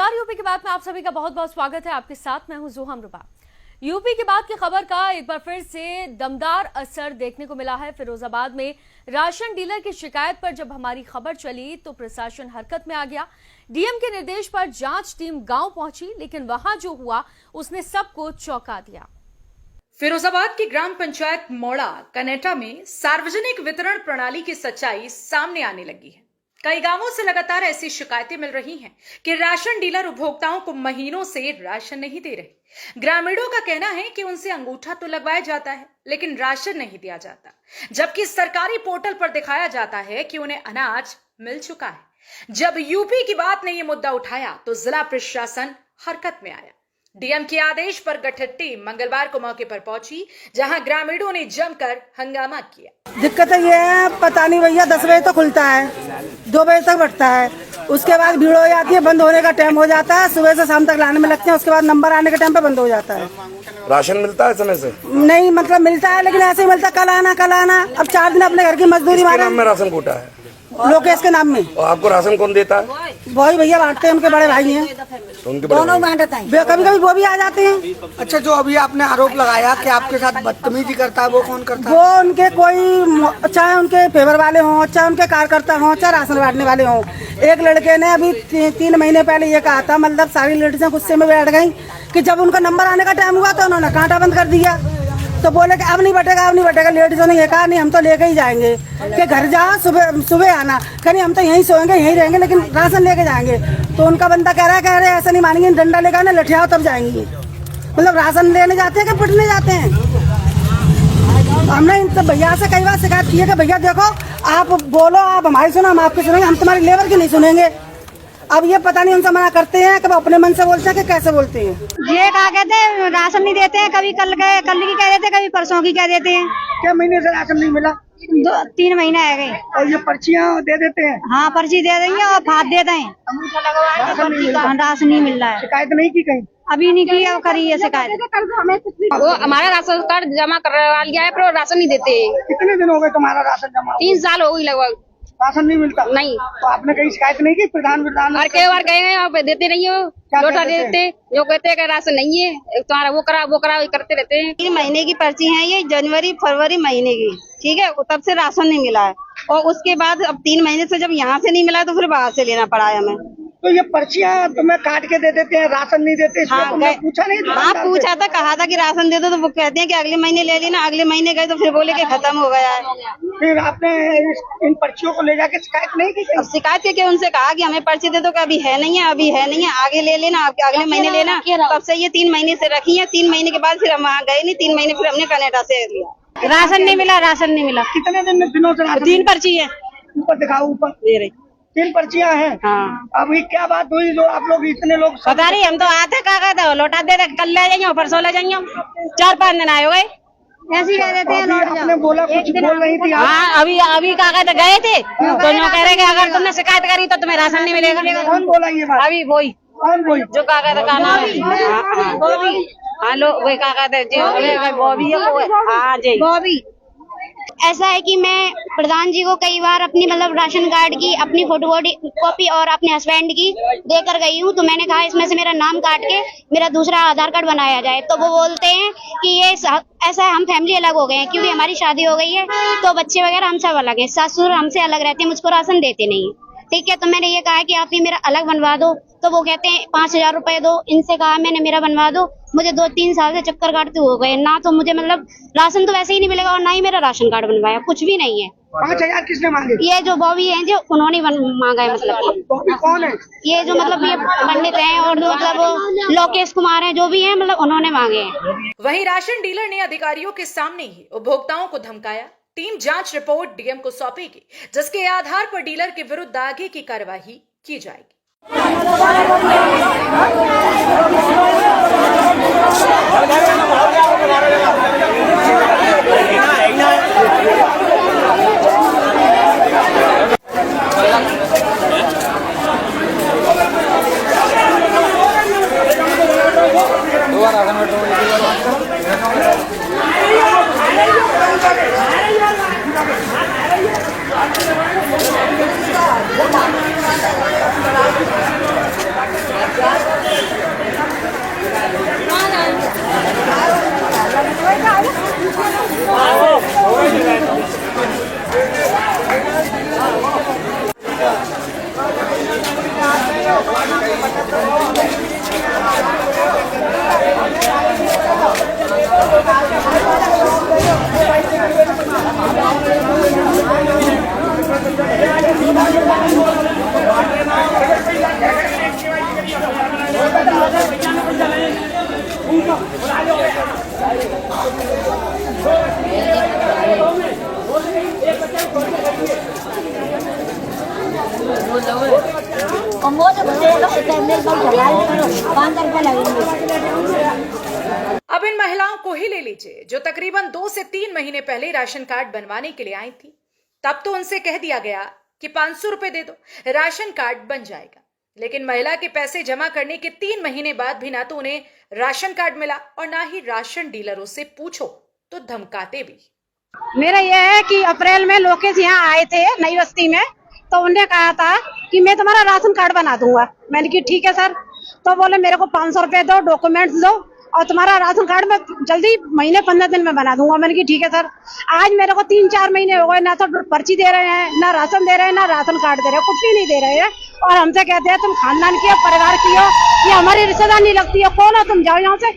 नमस्कार, यूपी की बात में आप सभी का बहुत बहुत स्वागत है। आपके साथ मैं हूं जुहा अमरुबा। यूपी की बात की खबर का एक बार फिर से दमदार असर देखने को मिला है। फिरोजाबाद में राशन डीलर की शिकायत पर जब हमारी खबर चली तो प्रशासन हरकत में आ गया। डीएम के निर्देश पर जांच टीम गांव पहुंची, लेकिन वहां जो हुआ उसने सबको चौंका दिया। फिरोजाबाद की ग्राम पंचायत मोड़ा कनेटा में सार्वजनिक वितरण प्रणाली की सच्चाई सामने आने लगी है। कई गांवों से लगातार ऐसी शिकायतें मिल रही हैं कि राशन डीलर उपभोक्ताओं को महीनों से राशन नहीं दे रहे। ग्रामीणों का कहना है कि उनसे अंगूठा तो लगवाया जाता है, लेकिन राशन नहीं दिया जाता, जबकि सरकारी पोर्टल पर दिखाया जाता है कि उन्हें अनाज मिल चुका है। जब यूपी की बात ने यह मुद्दा उठाया तो जिला प्रशासन हरकत में आया। डीएम के आदेश पर गठित टीम मंगलवार को मौके पर पहुंची, जहां ग्रामीणों ने जमकर हंगामा किया। दिक्कत ये है, पता नहीं भैया 10 बजे तो खुलता है, 2 बजे तक बैठता है, उसके बाद भीड़ हो जाती है, बंद होने का टाइम हो जाता है, सुबह से शाम तक लाने में लगते हैं, उसके बाद नंबर आने के टाइम पे बंद हो जाता है। राशन मिलता है समय से? नहीं, मतलब मिलता है लेकिन ऐसे ही मिलता, कल आना। अब 4 दिन अपने घर की मजदूरी मारा। नाम में राशन कोटा है लोकेश के नाम में। और आपको राशन कौन देता है? वही भैया बांटते हैं, उनके बड़े भाई हैं, तो उनके दोनों बांटते हैं। कभी कभी वो भी आ जाते हैं। अच्छा, जो अभी आपने आरोप लगाया कि आपके साथ बदतमीजी करता है, वो कौन करता है? वो उनके कोई, चाहे उनके फेवर वाले हों, चाहे उनके कार्यकर्ता हों, चाहे राशन बांटने वाले हों। एक लड़के ने अभी 3 महीने पहले ये कहा था, मतलब सारी लेडीजें गुस्से में बैठ गई कि जब उनका नंबर आने का टाइम हुआ तो उन्होंने कांटा बंद कर दिया। तो बोले कि अब नहीं बटेगा। लेडीजों ने ये कहा नहीं, हम तो लेके ही जाएंगे, कि घर जाओ, सुबह आना। कहीं हम तो यहीं सोएंगे, यहीं रहेंगे, लेकिन राशन लेके जाएंगे। तो उनका बंदा कह रहे ऐसा नहीं मानेंगे, डंडा लेकर ना लठियाओ तब जाएंगे। मतलब राशन लेने जाते हैं कि पिटने जाते हैं। हमने इन सब भैया से कई बार शिकायत की है कि भैया देखो, आप बोलो, आप हमारी सुनो, हम आपकी सुनेंगे, हम तुम्हारी लेबर की नहीं सुनेंगे। अब ये पता नहीं उनसे मना करते हैं कि अपने मन से बोलते हैं कि कैसे बोलते हैं। ये कहा कहते हैं राशन नहीं देते हैं, कभी कल की कह देते हैं, कभी परसों की कह देते हैं। क्या महीने से राशन नहीं मिला? 3 महीने आ गए। और ये पर्चियाँ दे देते हैं? हाँ, पर्ची दे देंगे और फाद देते हैं। राशन नहीं मिल रहा है। शिकायत नहीं की कहीं? अभी नहीं की, अब करी है शिकायत। वो हमारा राशन कार्ड जमा करवा लिया है, पर राशन नहीं देते। कितने दिन हो गए तुम्हारा राशन जमा? 3 साल हो गई लगभग, राशन नहीं मिलता। नहीं। तो आपने कहीं शिकायत नहीं की? प्रधान और कई बार गए हैं, आप देते नहीं हो, लोटा दे देते, जो कहते हैं कि राशन नहीं है, तुम्हारा वो करा करते रहते हैं। 3 महीने की पर्ची है ये, जनवरी फरवरी महीने की, ठीक है। तब से राशन नहीं मिला है, और उसके बाद अब 3 महीने से जब यहाँ से नहीं मिला है तो फिर बाहर से लेना पड़ा है हमें। तो ये पर्चियाँ तुम्हें काट के दे देते हैं, राशन नहीं देते, इसमें तुमने पूछा नहीं? हाँ, पूछा था, कहा था कि राशन दे दो, तो वो कहते हैं कि अगले महीने ले लेना। अगले महीने गए तो फिर बोले कि खत्म हो गया है। फिर आपने इन पर्चियों को ले जाके शिकायत नहीं की? अब शिकायत करके उनसे कहा कि हमें पर्ची दे दो, कि अभी है नहीं है, आगे ले लेना, अगले महीने लेना। तब से ये 3 महीने से रखी है। 3 महीने के बाद फिर हम वहाँ गए नहीं। 3 महीने फिर हमने कनाडा से लिया। राशन नहीं मिला। कितने दिनों से? 3 पर्ची है। ऊपर दिखाओ, ऊपर दे रही 3 पर्चियाँ हैं। हाँ। अभी क्या बात हुई जो आप लोग इतने लोग? पता नहीं, हम तो आते कहा था लौटा दे रहे, कल ले जाइए, परसों ले जाइए। 4-5 दिन आए हो गए, ऐसे ही कह देते हैं लौट जाओ। आपने बोला कुछ बोल रही थी? हाँ, अभी कहा था गए थे, तो यूँ कह रहे कि अगर तुमने शिकायत करी तो तुम्हें राशन नहीं मिलेगा। कौन बोला ये बात? अभी वही कौन बोली? जो कहा था, नाम है हाँ, लोग वही कहा था बॉबी। ऐसा है कि मैं प्रधान जी को कई बार अपनी मतलब राशन कार्ड की अपनी फोटो कॉपी और अपने हस्बैंड की देकर गई हूँ। तो मैंने कहा इसमें से मेरा नाम काट के मेरा दूसरा आधार कार्ड बनाया जाए। तो वो बोलते हैं कि ये ऐसा है, हम फैमिली अलग हो गए हैं, क्योंकि हमारी शादी हो गई है, तो बच्चे वगैरह हम सब अलग हैं, ससुर हमसे अलग रहते हैं, मुझको राशन देते नहीं है, ठीक है। तो मैंने ये कहा कि आप ये मेरा अलग बनवा दो। तो वो कहते हैं 5000 रुपए दो। इनसे कहा मैंने मेरा बनवा दो। मुझे 2-3 साल से चक्कर काटते हो गए ना, तो मुझे मतलब राशन तो वैसे ही नहीं मिलेगा, और ना ही मेरा राशन कार्ड बनवाया, कुछ भी नहीं है। 5000 किसने मांगे? ये जो बॉबी है, जो उन्होंने मांगा है। मतलब बॉबी कौन है? ये जो मतलब ये पंडित हैं, और मतलब लोकेश कुमार हैं, जो भी है, मतलब उन्होंने मांगे हैं। वहीं राशन डीलर ने अधिकारियों के सामने ही उपभोक्ताओं को धमकाया। टीम जांच रिपोर्ट डीएम को सौंपेगी, जिसके आधार पर डीलर के विरुद्ध आगे की कार्यवाही की जाएगी। अब इन महिलाओं को ही ले लीजिए जो तकरीबन 2 से 3 महीने पहले राशन कार्ड बनवाने के लिए आई थी। तब तो उनसे कह दिया गया कि 500 रुपए दे दो, राशन कार्ड बन जाएगा। लेकिन महिला के पैसे जमा करने के 3 महीने बाद भी ना तो उन्हें राशन कार्ड मिला और ना ही राशन डीलरों से पूछो तो धमकाते भी। मेरा यह है कि अप्रैल में लोकेश यहाँ आए थे नई बस्ती में, तो उन्होंने कहा था कि मैं तुम्हारा राशन कार्ड बना दूंगा। मैंने कहा ठीक है सर। तो बोले मेरे को 500 रुपए दो, डॉक्यूमेंट्स दो और तुम्हारा राशन कार्ड मैं जल्दी महीने 15 दिन में बना दूंगा। मैंने कहा ठीक है सर। आज मेरे को 3-4 महीने हो गए, ना तो पर्ची दे रहे हैं, ना राशन दे रहे हैं, ना राशन कार्ड दे रहे हैं, कुछ भी नहीं दे रहे हैं। और हमसे कहते हैं तुम खानदान की हो, परिवार की हो, ये हमारी रिश्तेदार नहीं लगती है, कौन हो तुम, जाओ यहाँ से।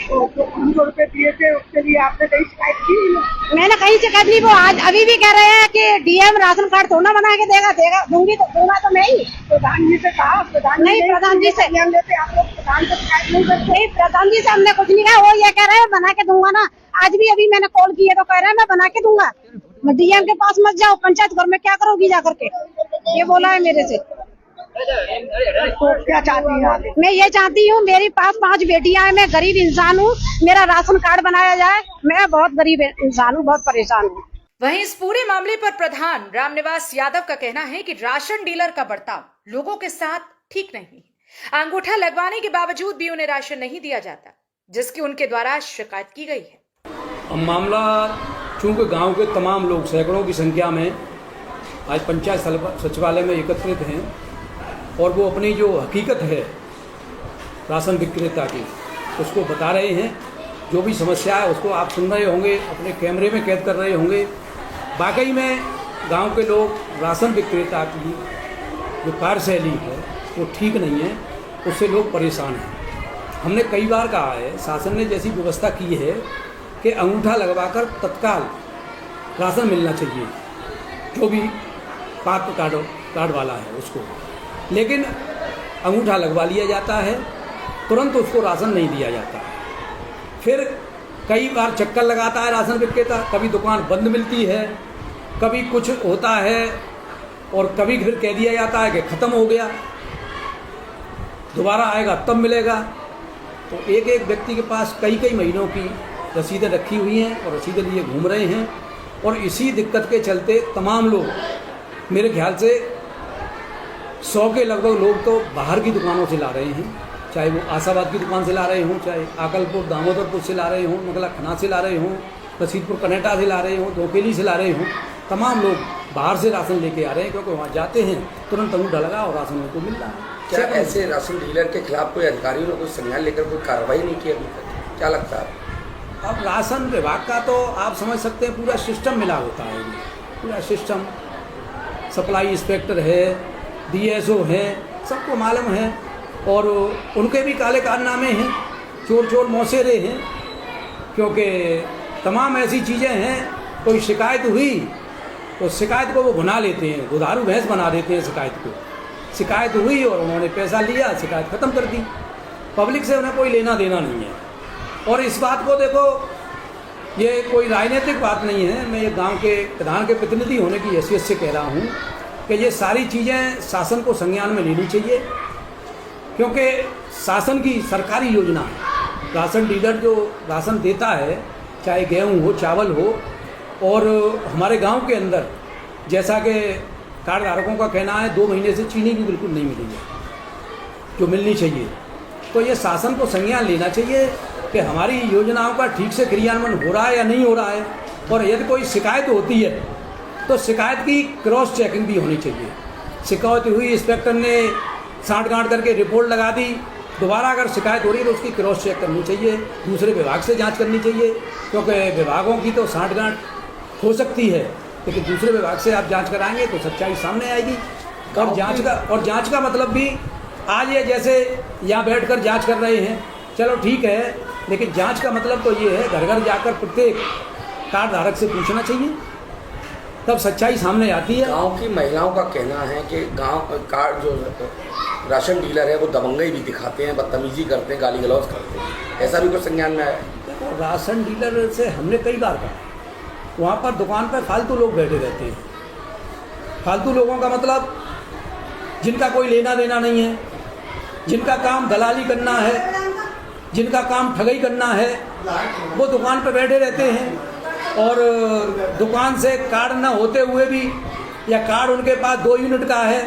500 रुपए दिए थे, उसके लिए आपने कहीं शिकायत की? मैंने कहीं शिकायत नहीं। वो आज अभी भी कह रहे हैं कि डीएम राशन कार्ड थोड़ा बना के देगा दूंगी तो दूंगा तो मैं ही। प्रधान जी से कहा? नहीं, प्रधान जी से लेते आप लोग प्रधान से शिकायत नहीं करते? नहीं, प्रधान जी से हमने कुछ नहीं कहा। वो ये कह रहे हैं बना के दूंगा ना। आज भी अभी मैंने कॉल की है तो कह रहे हैं मैं बना के दूंगा। डीएम के पास मत जाओ, पंचायत घर में क्या करोगी जा करके, ये बोला है मेरे से। तो क्या चाहती हैं आप? मैं ये चाहती हूँ, मेरे पास 5 बेटियां हैं, मैं गरीब इंसान हूँ, मेरा राशन कार्ड बनाया जाए। मैं बहुत गरीब इंसान हूँ, बहुत परेशान हूँ। वहीं इस पूरे मामले पर प्रधान रामनिवास यादव का कहना है कि राशन डीलर का बर्ताव लोगों के साथ ठीक नहीं है। अंगूठा लगवाने के बावजूद भी उन्हें राशन नहीं दिया जाता, जिसकी उनके द्वारा शिकायत की गई है। अब मामला चूंकि गांव के तमाम लोग सैकड़ों की संख्या में आज पंचायत सचिवालय में एकत्रित हैं और वो अपनी जो हकीकत है राशन विक्रेता की उसको बता रहे हैं। जो भी समस्या है उसको आप सुन रहे होंगे, अपने कैमरे में कैद कर रहे होंगे। वाकई में गांव के लोग राशन विक्रेता की जो कार्यशैली है वो ठीक नहीं है, उससे लोग परेशान हैं। हमने कई बार कहा है, शासन ने जैसी व्यवस्था की है कि अंगूठा लगवाकर तत्काल राशन मिलना चाहिए जो भी पात्र कार्ड वाला है उसको, लेकिन अंगूठा लगवा लिया जाता है, तुरंत उसको राशन नहीं दिया जाता। फिर कई बार चक्कर लगाता है राशन विक्रेता, कभी दुकान बंद मिलती है, कभी कुछ होता है और कभी फिर कह दिया जाता है कि ख़त्म हो गया, दोबारा आएगा तब मिलेगा। तो एक एक व्यक्ति के पास कई महीनों की रसीदें रखी हुई हैं और रसीदें लिए घूम रहे हैं। और इसी दिक्कत के चलते तमाम लोग, मेरे ख्याल से 100 के लगभग लोग तो बाहर की दुकानों से ला रहे हैं, चाहे वो आशाबाद की दुकान से ला रहे हों, चाहे आकलपुर दामोदरपुर से ला रहे हों, नगला खना से ला रहे हों, रसीदपुर कनेटा से ला रहे हों, दोकेली से ला रहे हों। तमाम लोग बाहर से राशन लेके आ रहे हैं क्योंकि वहाँ जाते हैं तुरंत अंगूठा लगा और राशन उनको मिल रहा है। क्या ऐसे राशन डीलर के खिलाफ कोई अधिकारियों ने कोई संज्ञान लेकर कोई कार्रवाई नहीं की अभी तक? क्या लगता है? अब राशन विभाग का तो आप समझ सकते हैं पूरा सिस्टम मिला होता है, पूरा सिस्टम, सप्लाई इंस्पेक्टर है, DSO है, सबको मालूम है और उनके भी काले कारनामे हैं, चोर मौसेरे हैं, क्योंकि तमाम ऐसी चीज़ें हैं। कोई शिकायत हुई तो शिकायत को वो भुना लेते हैं, दुधारू भैंस बना देते हैं शिकायत को। शिकायत हुई और उन्होंने पैसा लिया, शिकायत ख़त्म कर दी। पब्लिक से उन्हें कोई लेना देना नहीं है। और इस बात को देखो, ये कोई राजनीतिक बात नहीं है, मैं ये गांव के प्रधान के प्रतिनिधि होने की हैसियत से कह रहा हूँ कि ये सारी चीज़ें शासन को संज्ञान में लेनी चाहिए, क्योंकि शासन की सरकारी योजना है। राशन डीलर जो राशन देता है, चाहे गेहूँ हो, चावल हो, और हमारे गांव के अंदर जैसा कि कार्ड धारकों का कहना है 2 महीने से चीनी भी बिल्कुल नहीं मिली है जो मिलनी चाहिए। तो ये शासन को संज्ञान लेना चाहिए कि हमारी योजनाओं का ठीक से क्रियान्वयन हो रहा है या नहीं हो रहा है। और यदि कोई शिकायत होती है तो शिकायत की क्रॉस चेकिंग भी होनी चाहिए। शिकायत हुई, इंस्पेक्टर ने साँठ-गाँठ करके रिपोर्ट लगा दी, दोबारा अगर शिकायत हो रही है तो उसकी क्रॉस चेक करनी चाहिए, दूसरे विभाग से जांच करनी चाहिए, क्योंकि विभागों की तो साँठ-गाँठ हो सकती है, लेकिन दूसरे विभाग से आप जांच कराएंगे तो सच्चाई सामने आएगी। और जांच का मतलब भी आज ये जैसे यहाँ बैठकर जांच कर रहे हैं, चलो ठीक है, लेकिन जांच का मतलब तो ये है घर घर जाकर प्रत्येक कार्ड धारक से पूछना चाहिए, तब सच्चाई सामने आती है। गांव की महिलाओं का कहना है कि गांव का जो राशन डीलर है वो दबंगई भी दिखाते हैं, बदतमीजी करते हैं, गाली गलौज करते हैं, ऐसा भी कुछ संज्ञान में आया? देखो, राशन डीलर से हमने कई बार कहा, वहाँ पर दुकान पर फालतू लोग बैठे रहते हैं। फालतू लोगों का मतलब जिनका कोई लेना देना नहीं है, जिनका काम दलाली करना है, जिनका काम ठगई करना है, वो दुकान पर बैठे रहते हैं। और दुकान से कार्ड न होते हुए भी, या कार्ड उनके पास 2 यूनिट का है,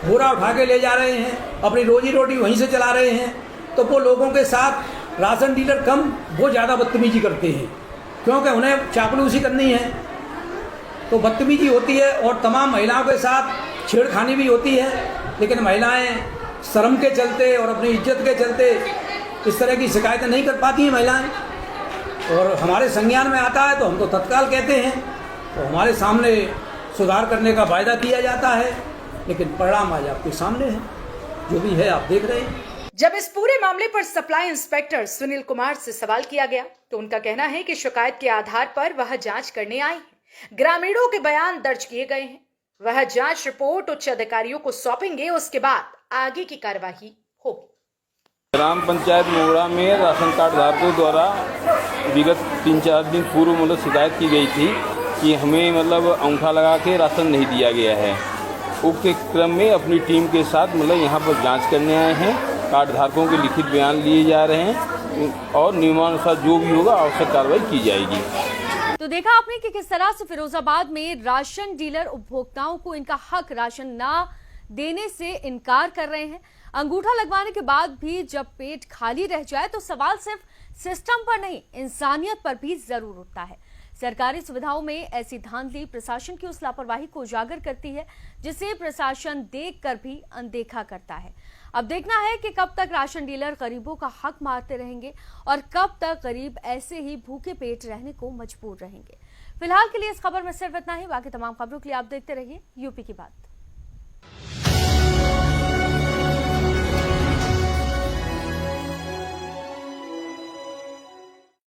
बोरा उठा के ले जा रहे हैं, अपनी रोजी रोटी वहीं से चला रहे हैं। तो वो लोगों के साथ राशन डीलर कम, वो ज़्यादा बदतमीजी करते हैं, क्योंकि उन्हें चापलूसी करनी है, तो बदतमीजी होती है। और तमाम महिलाओं के साथ छेड़खानी भी होती है, लेकिन महिलाएं शर्म के चलते और अपनी इज्जत के चलते इस तरह की शिकायतें नहीं कर पाती हैं महिलाएं, और हमारे संज्ञान में आता है तो हम तो तत्काल कहते हैं, तो हमारे सामने सुधार करने का वायदा किया जाता है, लेकिन परिणाम आज आपके सामने है, जो भी है आप देख रहे हैं। जब इस पूरे मामले पर सप्लाई इंस्पेक्टर सुनील कुमार से सवाल किया गया तो उनका कहना है कि शिकायत के आधार पर वह जांच करने आए हैं। ग्रामीणों के बयान दर्ज किए गए हैं, वह जांच रिपोर्ट उच्च अधिकारियों को सौंपेंगे, उसके बाद आगे की कार्यवाही होगी। ग्राम पंचायत मोड़ा में राशन कार्ड धारकों द्वारा विगत 3-4 दिन पूर्व मतलब शिकायत की गई थी कि हमें मतलब अंगूठा लगा के राशन नहीं दिया गया है। उक्त क्रम में अपनी टीम के साथ मतलब यहाँ पर जांच करने आए हैं। कार्ड धारकों के लिखित बयान लिए जा रहे हैं और नियमानुसार जो भी होगा आवश्यक कार्रवाई की जाएगी। तो देखा आपने कि किस तरह से फिरोजाबाद में राशन डीलर उपभोक्ताओं को इनका हक राशन ना देने से इनकार कर रहे हैं। अंगूठा लगवाने के बाद भी जब पेट खाली रह जाए तो सवाल सिर्फ सिस्टम पर नहीं, इंसानियत पर भी जरूर उठता है। सरकारी सुविधाओं में ऐसी धांधली प्रशासन की उस लापरवाही को उजागर करती है, जिसे प्रशासन देखकर भी अनदेखा करता है। अब देखना है कि कब तक राशन डीलर गरीबों का हक मारते रहेंगे और कब तक गरीब ऐसे ही भूखे पेट रहने को मजबूर रहेंगे। फिलहाल के लिए इस खबर में सिर्फ इतना ही। बाकी तमाम खबरों के लिए आप देखते रहिए यूपी की बात।